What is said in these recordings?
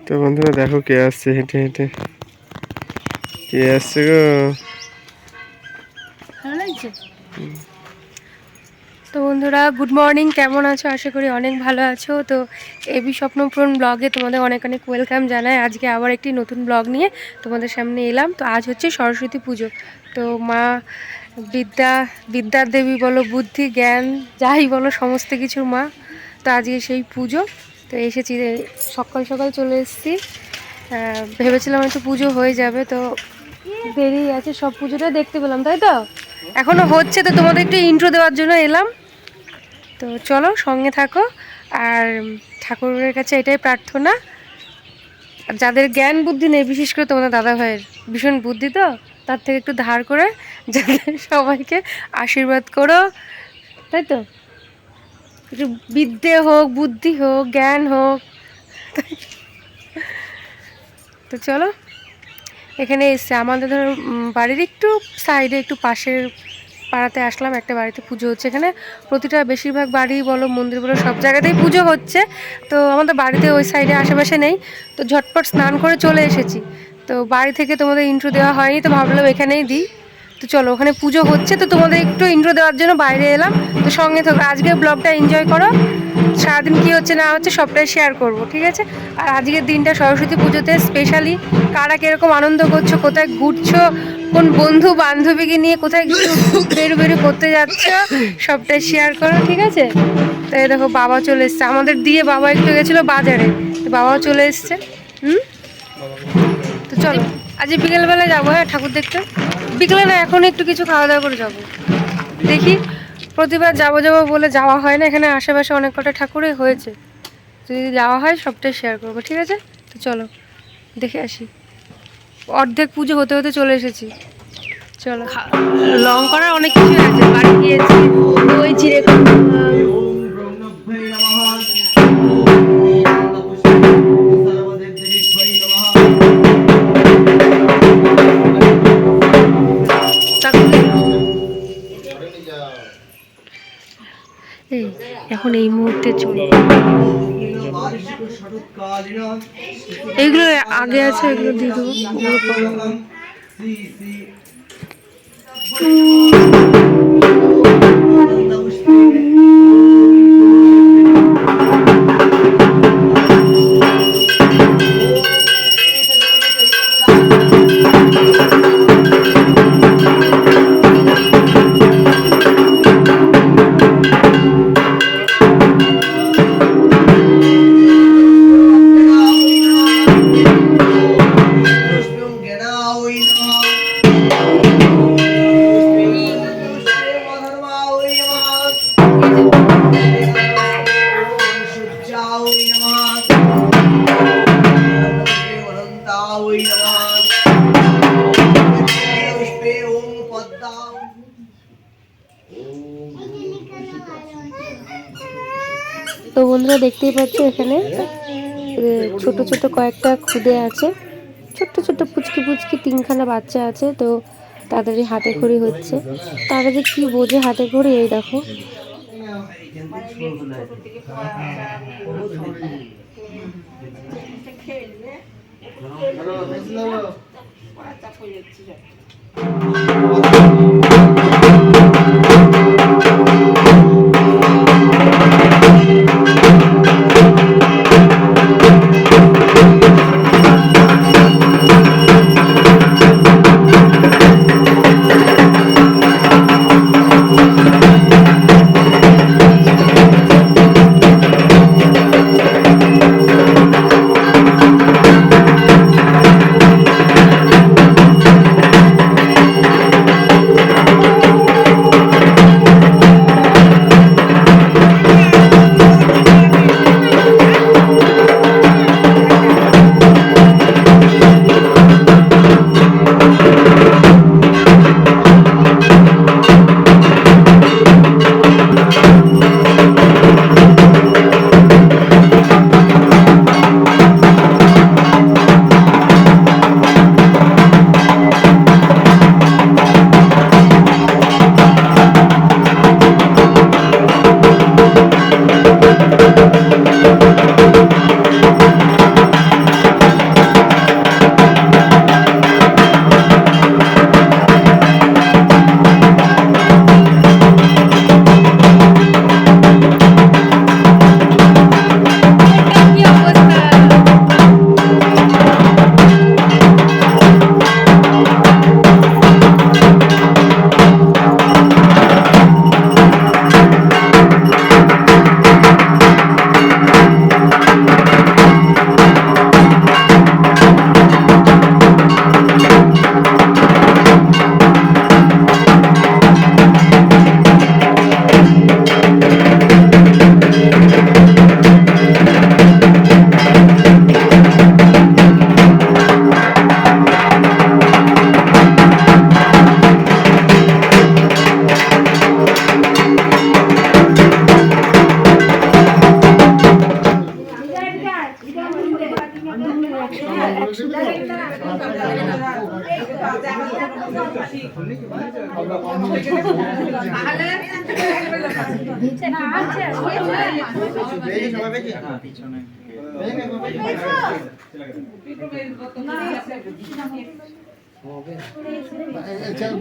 তো বন্ধুরা দেখো কে আসছে হেঁটে হেঁটে, কে আসছে গো? ভালো লাগছে। তো বন্ধুরা গুড মর্নিং, কেমন আছো? আশা করি অনেক ভালো আছো। তো এবি স্বপ্নপূরণ ব্লগে তোমাদের অনেক অনেক ওয়েলকাম জানাই। আজকে আবার একটি নতুন ব্লগ নিয়ে তোমাদের সামনে এলাম। তো আজ হচ্ছে সরস্বতী পুজো। তো মা বিদ্যার দেবী বলো, বুদ্ধি জ্ঞান যাই বলো, সমস্ত কিছুর মা। তো আজকে সেই পুজো। তো এসেছি, সকাল সকাল চলে এসেছি। ভেবেছিলাম একটু পুজো হয়ে যাবে, তো দেরি আছে। সব পুজোটা দেখতে পেলাম, তাই তো এখনো হচ্ছে। তো তোমাদের একটু ইন্ট্রো দেওয়ার জন্য এলাম। তো চলো সঙ্গে থাকো। আর ঠাকুরের কাছে এটাই প্রার্থনা, যাদের জ্ঞান বুদ্ধি নেই, বিশেষ করে তোমাদের দাদা ভাইয়ের ভীষণ বুদ্ধি, তো তার থেকে একটু ধার করে যাদের সবাইকে আশীর্বাদ করো, তাই তো। একটু বিদ্যে হোক, বুদ্ধি হোক, জ্ঞান হোক। তো চলো, এখানে এসছে আমাদের ধরো বাড়ির একটু সাইডে, একটু পাশের পাড়াতে আসলাম। একটা বাড়িতে পুজো হচ্ছে। এখানে প্রতিটা বেশিরভাগ বাড়ি বলো, মন্দির বলো, সব জায়গাতেই পুজো হচ্ছে। তো আমাদের বাড়িতে ওই সাইডে আশেপাশে নেই, তো ঝটপট স্নান করে চলে এসেছি। তো বাড়ি থেকে তোমাদের ইন্ট্রো দেওয়া হয়নি, তো ভাবলাম এখানেই দিই। তো চলো, ওখানে পুজো হচ্ছে, তো তোমাদের একটু ইন্ট্রো দেওয়ার জন্য বাইরে এলাম। তো সঙ্গে থাকো, আজকে ব্লগটা এনজয় করো। সারাদিন কী হচ্ছে না হচ্ছে সবটাই শেয়ার করব, ঠিক আছে? আর আজকের দিনটা সরস্বতী পুজোতে স্পেশালি কারা কীরকম আনন্দ করছো, কোথায় ঘুরছো, কোন বন্ধু বান্ধবীকে নিয়ে কোথায় বেরু করতে যাচ্ছ, সবটাই শেয়ার করো, ঠিক আছে? তো এই দেখো বাবা চলে এসছে আমাদের দিয়ে। বাবা একটু গেছিলো বাজারে, তো বাবাও চলে এসছে। তো চলো, আজ বিকেলবেলায় যাবো, হ্যাঁ, ঠাকুর দেখতে। বিকেলে না, এখন একটু কিছু খাওয়া দাওয়া করে যাবো। দেখি, প্রতিবার যাবো যাবো বলে যাওয়া হয় না। এখানে আশেপাশে অনেক কটা ঠাকুরই হয়েছে, যদি যাওয়া হয় সবটাই শেয়ার করবো, ঠিক আছে? তো চলো দেখে আসি। অর্ধেক পুজো হতে হতে চলে এসেছি। চলো, লং করার অনেক কিছু আছে। বাড়ি গিয়েছি, দই চিড়ে এখন এই মুহূর্তে চলে। এইগুলো আগে আছে, এগুলো দিয়ে দেবো। তো বন্ধুরা দেখতেই পাচ্ছ, এখানে ছোট ছোট কয়েকটা খুদে আছে, ছোট্ট ছোট্ট পুচকি পুচকি 3খানা বাচ্চা আছে। তো তাদেরই হাতে খড়ি হচ্ছে। তারা যে কি বোঝে হাতে খড়ি, এই দেখো।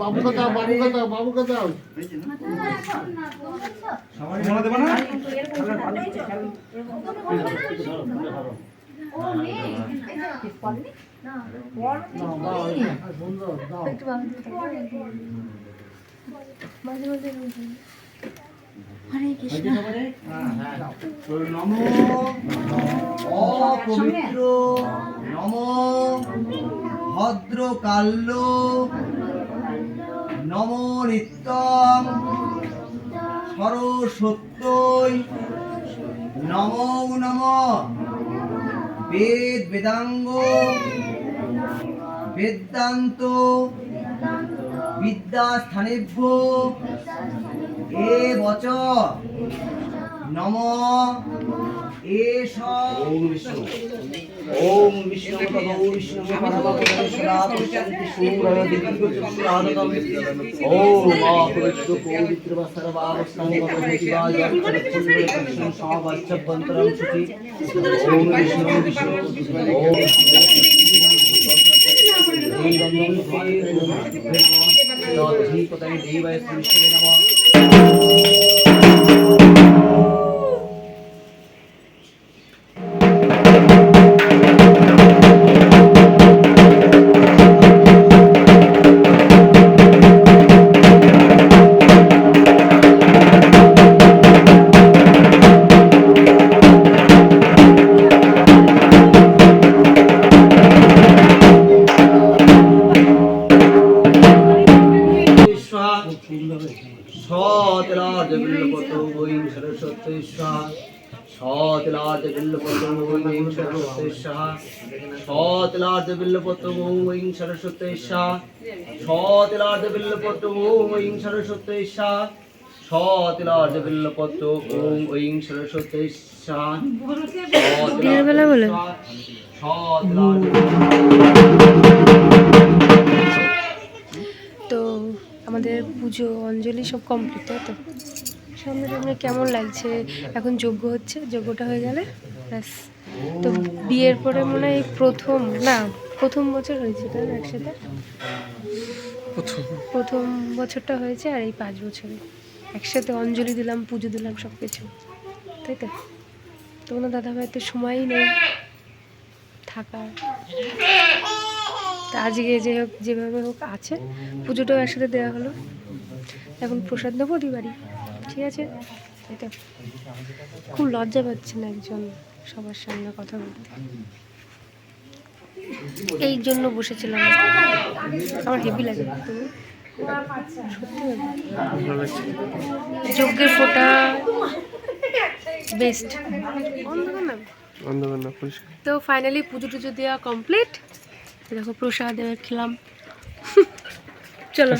বাবু কথা বাবু কথা বাবু কথা হরে কৃষ্ণ। নমো অপবিত্র নমো ভদ্রকাল্য নমো নিত্যং সরস্বত্যৈ নমো নমো বেদ বেদাঙ্গ বেদান্ত বিদ্যাস্থানেভ্য এ বচ নম এষ ওম বিষ্ণু তদো বিষ্ণু পরমপরমেশ্বরা পশ্যন্তি সূরয় দিগন্তরাদকম ওম অপবিত্র পবিত্র সর্বাবস্থাং গতদেবায় কৃষ্ণ সমাবচ্ছবন্তরম সুতি ওম বিষ্ণু বিষ্ণু ওম দেবায় শ্রীষ্ণে নমঃ। তো আমাদের পুজো অঞ্জলি সব কমপ্লিট, তাই তো? সামনে সামনে কেমন লাগছে? এখন যজ্ঞ হচ্ছে, যজ্ঞটা হয়ে গেলে ব্যাস। তো বিয়ের পরে মনে হয় প্রথম বছর হয়েছে, তাই না? একসাথে প্রথম বছরটা হয়েছে, আর এই 5 বছরে একসাথে অঞ্জলি দিলাম, পুজো দিলাম, সব কিছু, তাই তো? তো কোনো দাদাভাই তো সময়ই নেই থাকার। তা আজকে যেভাবে হোক আছে, পুজোটাও একসাথে দেওয়া হলো। এখন প্রসাদ দেবো বাড়ি, ঠিক আছে? তাই তো? খুব লজ্জা পাচ্ছে না একজন সবার সামনে কথা বলতে, এই জন্য বসেছিলাম। আমার হেভি লাগে, তুমি সত্যি যজ্ঞের ফোঁটা বেস্ট। তো ফাইনালি পুজো টুজো দেওয়া কমপ্লিট। দেখো প্রসাদ এবার খেলাম। চলো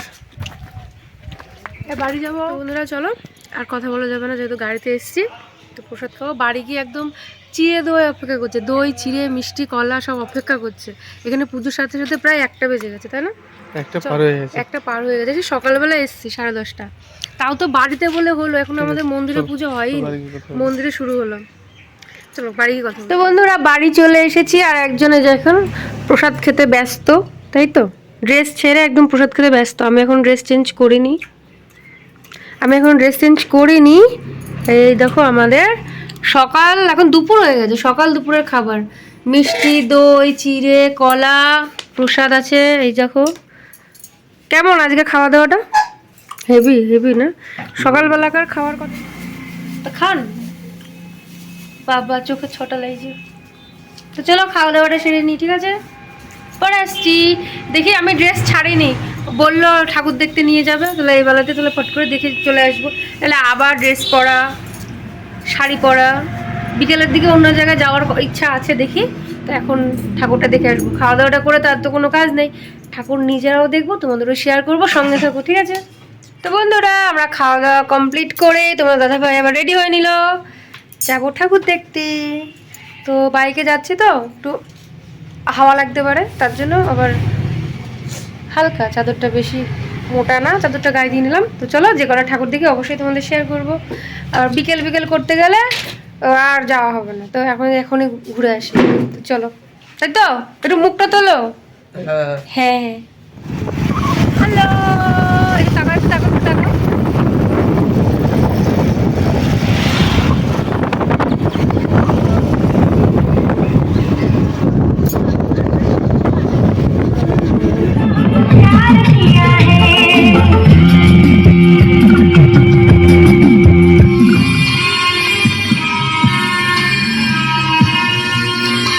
বাড়ি যাবো বন্ধুরা, চলো। আর কথা বলা যাবে না, যেহেতু গাড়িতে এসেছি। তো প্রসাদ খাবো, বাড়ি গিয়ে একদম চিড়ে দই অপেক্ষা করছে, দই চিড়ে মিষ্টি কলা সব অপেক্ষা করছে। এখানে পুজোর সাথে সাথে প্রায় 1টা বেজে গেছে, তাই না? 1টা পার হয়ে গেছে। সকালবেলা এসেছি 10:30টা, তাও তো বাড়িতে বলে হলো। এখন আমাদের মন্দিরে পুজো হয়ই, মন্দিরে শুরু হলো। চলো বাড়ি গিয়ে কথা। তো বন্ধুরা বাড়ি চলে এসেছি, আর একজনে যখন প্রসাদ খেতে ব্যস্ত, তাই তো? ড্রেস ছেড়ে একদম প্রসাদ খেতে ব্যস্ত। আমি এখন ড্রেস চেঞ্জ করিনি। এই দেখো আমাদের সকাল, এখন দুপুর হয়ে গেছে, সকাল দুপুরের খাবার মিষ্টি দই চিড়ে কলা প্রসাদ আছে। এই দেখো কেমন আজকে খাওয়া দাওয়াটা, হেভি না? সকালবেলাকার খাওয়ার কথা খান বাবা, চোখে ছটা লাগছে। তো চলো খাওয়া দাওয়াটা সেরে নিই, ঠিক আছে? পরে আসছি। দেখি আমি ড্রেস ছাড়িনি, বললো ঠাকুর দেখতে নিয়ে যাবে, তাহলে এই বেলাতে তাহলে ফট করে দেখে চলে আসবো। তাহলে আবার ড্রেস পরা, শাড়ি পরা, বিকেলের দিকে অন্য জায়গায় যাওয়ার ইচ্ছা আছে, দেখি। তো এখন ঠাকুরটা দেখে আসবো, খাওয়া দাওয়াটা করে তার তো কোনো কাজ নেই। ঠাকুর নিজেরাও দেখবো, তোমাদেরও শেয়ার করবো, সঙ্গে থাকবো, ঠিক আছে? তো বন্ধুরা আমরা খাওয়া দাওয়া কমপ্লিট করে তোমার দাদাভাই আবার রেডি হয়ে নিল, যাবো ঠাকুর দেখতে। তো বাইকে যাচ্ছি তো একটু হাওয়া লাগতে পারে, তার জন্য আবার হালকা চাদরটা, বেশি মোটা না, চাদরটা গায়ে দিয়ে নিলাম। তো চলো, যে কটা ঠাকুর দেখি অবশ্যই তোমাদের শেয়ার করব। আর বিকেল বিকেল করতে গেলে আর যাওয়া হবে না, তো এখনই ঘুরে আসি। তো চলো, তাই তো একটু মুখটা তোলো। হ্যাঁ হ্যাঁ, হ্যালো, একটু তাকাও, একটু তাকাও, একটু তাকাও।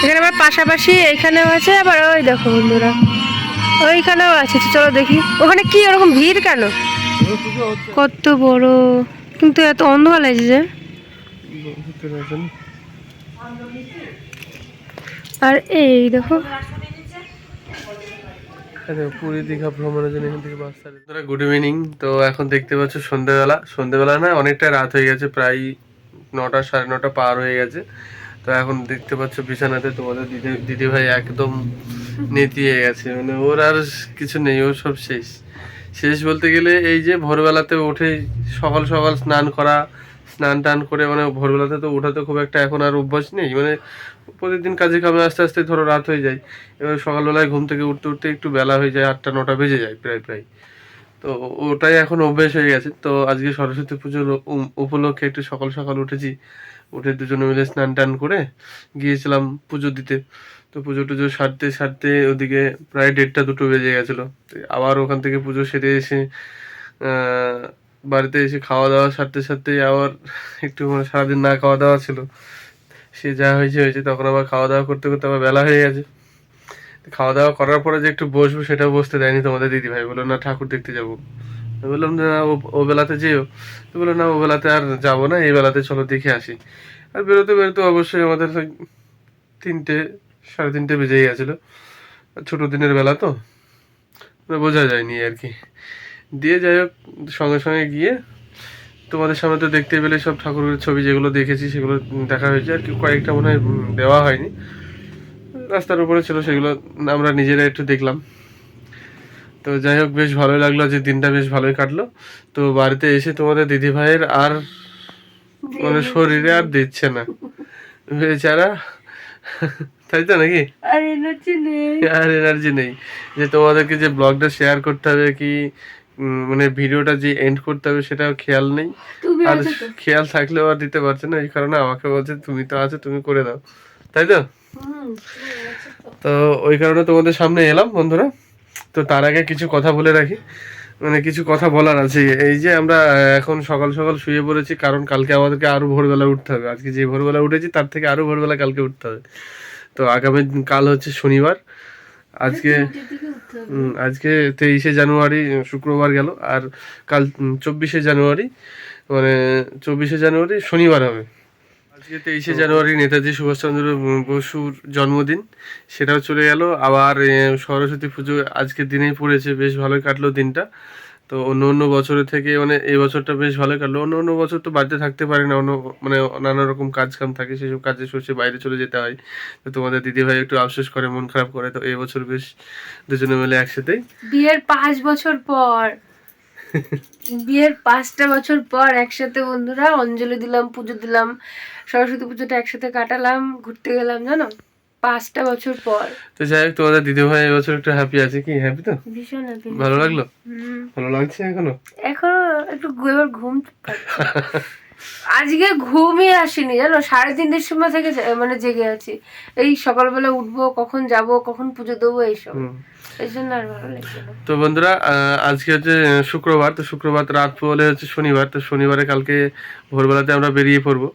এখানে আবার পাশাপাশি এইখানেও আছে, আবার ওই দেখো বন্ধুরা ওইখানেও আছে। তো চলো দেখি ওখানে কি ওরকম ভিড় কেন, কত বড়, কিন্তু এত অন্ধকার লাগছে যে। আর এই দেখো পুরী দীঘা ভ্রমণের জন্য এখান থেকে বাস ছাড়ে। Good evening. তো এখন দেখতে পাচ্ছ সন্ধ্যেবেলা না, অনেকটা রাত হয়ে গেছে, প্রায় 9টা 9:30 পার হয়ে গেছে। তো এখন দেখতে পাচ্ছ বিছানাতে তোমাদের দিদি ভাই একদম নেতিয়ে গেছে, মানে ওর আর কিছু নেই, ওর সব শেষ। শেষ বলতে গেলে এই যে ভোরবেলাতে উঠে সকাল সকাল স্নান টান করে, মানে ভোরবেলাতে তো ওঠাতে খুব একটা এখন আর অভ্যাস নেই, মানে প্রতিদিন কাজে কামে আস্তে আস্তে ধরো রাত হয়ে যায়। এবার সকালবেলায় ঘুম থেকে উঠতে উঠতে একটু বেলা হয়ে যায়, 8টা 9টা বেজে যায় প্রায়। তো ওটাই এখন অভ্যেস হয়ে গেছে। তো আজকে সরস্বতী পুজোর উপলক্ষে একটু সকাল সকাল উঠেছি, উঠে দুজনে মিলে স্নান টান করে গিয়েছিলাম পুজো দিতে। তো পুজো টুজো সারতে ওদিকে প্রায় 1:30 2টো বেজে গেছিলো। আবার ওখান থেকে পুজো সেরে এসে বাড়িতে এসে খাওয়া দাওয়া সারতে আবার একটু, মানে সারাদিন না খাওয়া দাওয়া ছিল, সে যা হয়েছে। তখন আবার খাওয়া দাওয়া করতে করতে আবার বেলা হয়ে গেছে। খাওয়া দাওয়া করার পরে যে একটু বসবো, সেটাও বসতে দেয়নি তোমাদের দিদি ভাই, বললো না ঠাকুর দেখতে যাবো। আমি বললাম যে না, ও বেলাতে যেও। তো বললো না, ও বেলাতে আর যাবো না, এই বেলাতে চলো দেখে আসি। আর বেরোতে অবশ্যই আমাদের ওই 3টে 3:30 বেজে গেছিলো। ছোটো দিনের বেলা তো বোঝা যায়নি আর কি। দিয়ে যাই হোক, সঙ্গে গিয়ে তোমাদের সামনে তো দেখতে পেলে সব ঠাকুরের ছবি যেগুলো দেখেছি সেগুলো দেখা হয়েছে আর কি, কয়েকটা মনে হয় দেওয়া হয়নি, রাস্তার উপরে ছিল, সেগুলো আমরা নিজেরা একটু দেখলাম। তো যাই হোক, বেশ ভালোই লাগলো, যে দিনটা বেশ ভালোই কাটলো। তো বাড়িতে এসে তোমাদের দিদি ভাইয়ের আর মানে শরীরে আর দিচ্ছে না বেচারা, তাই তো নাকি? আর এনার্জি নেই যে তোমাদেরকে যে ব্লগটা শেয়ার করতে হবে কি, মানে ভিডিওটা যে এন্ড করতে হবে সেটাও খেয়াল নেই। আর খেয়াল থাকলেও আর দিতে পারছে না, এই কারণে আমাকে বলছে তুমি তো আছো, তুমি করে দাও, তাই তো? তো ওই কারণে তোমাদের সামনে এলাম বন্ধুরা। তো তার আগে কিছু কথা বলে রাখি, মানে কিছু কথা বলার আছে। এই যে আমরা এখন সকাল সকাল শুয়ে পড়েছি, কারণ কালকে আমাদেরকে আরো ভোরবেলা উঠতে হবে। আজকে যে ভোরবেলা উঠেছি তার থেকে আরো ভোরবেলা কালকে উঠতে হবে। তো আগামী কাল হচ্ছে শনিবার, আজকে 23শে জানুয়ারি শুক্রবার গেল, আর কাল 24শে জানুয়ারি, মানে 24শে জানুয়ারি শনিবার হবে। আজকে 23শে জানুয়ারি নেতাজি সুভাষচন্দ্র বসুর জন্মদিন, সেটাও চলে গেল। আবার সরস্বতী পুজো আজকের দিনেই পড়েছে, বেশ ভালোই কাটলো দিনটা। তো অন্য বছরের থেকে মানে এই বছরটা বেশ ভালোই কাটলো। অন্য বছর তো বাড়িতে থাকতে পারি না, মানে নানা রকম কাজ কাম থাকে, সেসব কাজে সরষে বাইরে চলে যেতে হয়। তো তোমাদের দিদিভাই একটু আফসোস করে, মন খারাপ করে। তো এই বছর বেশ দুজনে মিলে একসাথেই বিয়ের 5 বছর পর, বিয়ের 5টা বছর পর একসাথে বন্ধুরা অঞ্জলি দিলাম, পুজো দিলাম, সরস্বতী পুজোটা একসাথে কাটালাম, ঘুরতে গেলাম, জানো, 5টা বছর পর। তো যাই হোক, তোমাদের দিদিভাই এবছর একটু হ্যাপি আছে কি? হ্যাপি তো? ভীষণ হ্যাপি। ভালো লাগলো? ভালো লাগছে এখনো একটু এবার ঘুম পাচ্ছে। আজকে ঘুমই আসেনি জানো, 3:30টার সময় থেকে মানে জেগে আছি। এই সকালবেলা উঠবো, কখন যাব, কখন পুজো দেবো, এইসব, এই জন্য আর ভালো লাগছে না। তো বন্ধুরা, আজকে হচ্ছে শুক্রবার, তো শুক্রবার রাত পড়লে হচ্ছে শনিবার। তো শনিবারে কালকে ভোরবেলাতে আমরা বেরিয়ে পড়বো।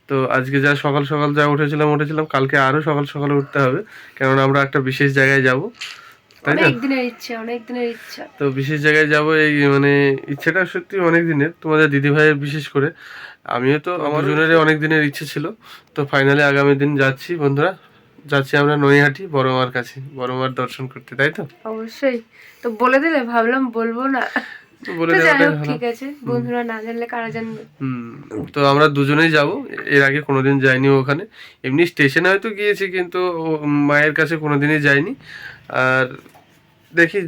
তো আজকে যা সকাল সকাল যা উঠেছিলাম, কালকে আরো সকাল সকালে উঠতে হবে, কেননা আমরা একটা বিশেষ জায়গায় যাব, তাই না? অনেক দিনের ইচ্ছা। তো বিশেষ জায়গায় যাব, এই মানে ইচ্ছেটা সত্যি অনেক দিনের, তোমাদের দিদি ভাইয়ের বিশেষ করে। আমিও তো আমার জনের অনেক দিনের ইচ্ছে ছিল। তো ফাইনালি আগামী দিন যাচ্ছি বন্ধুরা, যাচ্ছি আমরা নৈহাটি বড় মার কাছে, বড় মার দর্শন করতে, তাই তো? অবশ্যই। তো বলে দিলে, ভাবলাম বলবো না। বলে তো যাই দেওয়াটাই হোক, ভালো। ঠিক আছে, বন্ধুরা না জানলে কারা জানবে। তো আমরা দুজনেই যাব, এর আগে কোনোদিন যাইনি ওখানে। এমনি স্টেশনে হয়তো গিয়েছি, কিন্তু মায়ের কাছে কোনোদিনই যাইনি। আর দেখি,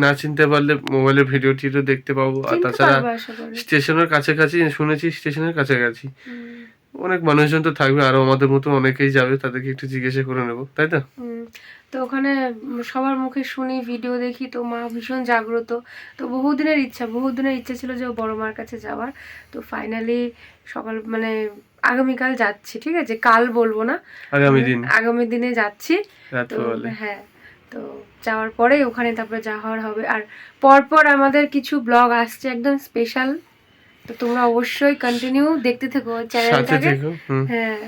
না চিনতে পারলে মোবাইলের ভিডিও টিডিও দেখতে পাবো। আর চিনতে তাছাড়া পারবো আশা করি। স্টেশনের কাছাকাছি শুনেছি, স্টেশনের কাছাকাছি হুম, অনেক মানুষজন তো থাকবে, আরো আমাদের মতো অনেকেই যাবে, তাদেরকে একটু জিজ্ঞাসা করে নেবো, তাই তো? হুম। তো ওখানে সবার মুখে শুনি, ভিডিও দেখি, তো মা ভীষণ জাগ্রত। তো বহুদিনের ইচ্ছা ছিল যে ও বড় মার কাছে যাওয়ার। তো ফাইনালি মানে আগামীকাল যাচ্ছি, ঠিক আছে, কাল বলবো না, আগামী দিন আগামী দিনে যাচ্ছি। রাত তো বলে। হ্যাঁ, তো যাওয়ার পরে ওখানে তারপরে যা হওয়ার হবে। আর পরপর আমাদের কিছু ব্লগ আসছে একদম স্পেশাল, তো তোমরা অবশ্যই কন্টিনিউ দেখতে থেকো সাথে চ্যানেলটাকে। থেকো। হ্যাঁ,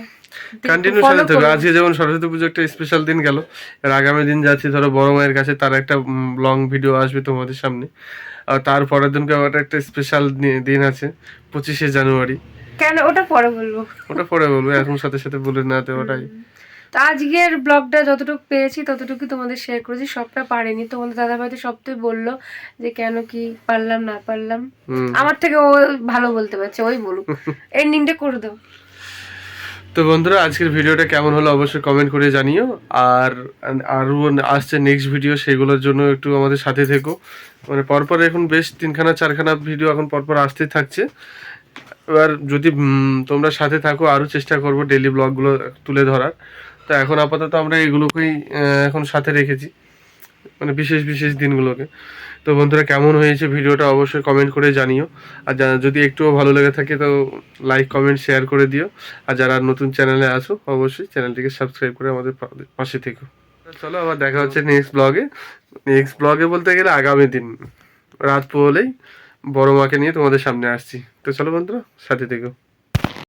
কন্টিনিউ follow সাথে থেকো। করো। আজকে যেমন সরস্বতী পুজো একটা স্পেশাল দিন গেল, আর আগামী দিন যাচ্ছি ধরো বড় মায়ের কাছে, তার একটা লং ভিডিও আসবে তোমাদের সামনে। আর তার পরের দিনকে আবার একটা স্পেশাল দিন আছে, 25শে জানুয়ারি। কেন, ওটা পরে বলবো। ওটা পরে বলবো, এখন সাথে সাথে বলে না দেওয়াটাই। তো আজকের ব্লগটা যতটুকু পেরেছি ততটুকু তোমাদের শেয়ার করেছি, সবটা পারিনি। তোমাদের দাদাভাই তো সবটাই বললো যে কেন কি পারলাম না পারলাম। আমার থেকে ও ভালো বলতে পারছে, ওই বলুক, এন্ডিংটা করে দাও। তো বন্ধুরা, আজকের ভিডিওটা কেমন হলো অবশ্যই কমেন্ট করে জানিও। আর আরও আসছে নেক্সট ভিডিও, সেগুলোর জন্য একটু আমাদের সাথে থেকো। মানে পরপর এখন বেশ 3খানা 4খানা ভিডিও এখন পরপর আসতেই থাকছে। এবার যদি তোমরা সাথে থাকো, আরও চেষ্টা করবো ডেইলি ব্লগগুলো তুলে ধরার। তো এখন আপাতত আমরা এগুলোকেই এখন সাথে রেখেছি, মানে বিশেষ বিশেষ দিনগুলোকে। তো বন্ধুরা, কেমন হয়েছে ভিডিওটা অবশ্যই কমেন্ট করে জানিও। আর যদি একটুও ভালো লেগে থাকে তো লাইক কমেন্ট শেয়ার করে দিও। আর যারা নতুন চ্যানেলে আসো অবশ্যই চ্যানেলটিকে সাবস্ক্রাইব করে আমাদের পাশে থেকো। চলো আবার দেখা হচ্ছে নেক্সট ব্লগে বলতে গেলে আগামী দিন রাত পোহলেই বড় মাকে নিয়ে তোমাদের সামনে আসছি। তো চলো বন্ধুরা, সাথে থেকো।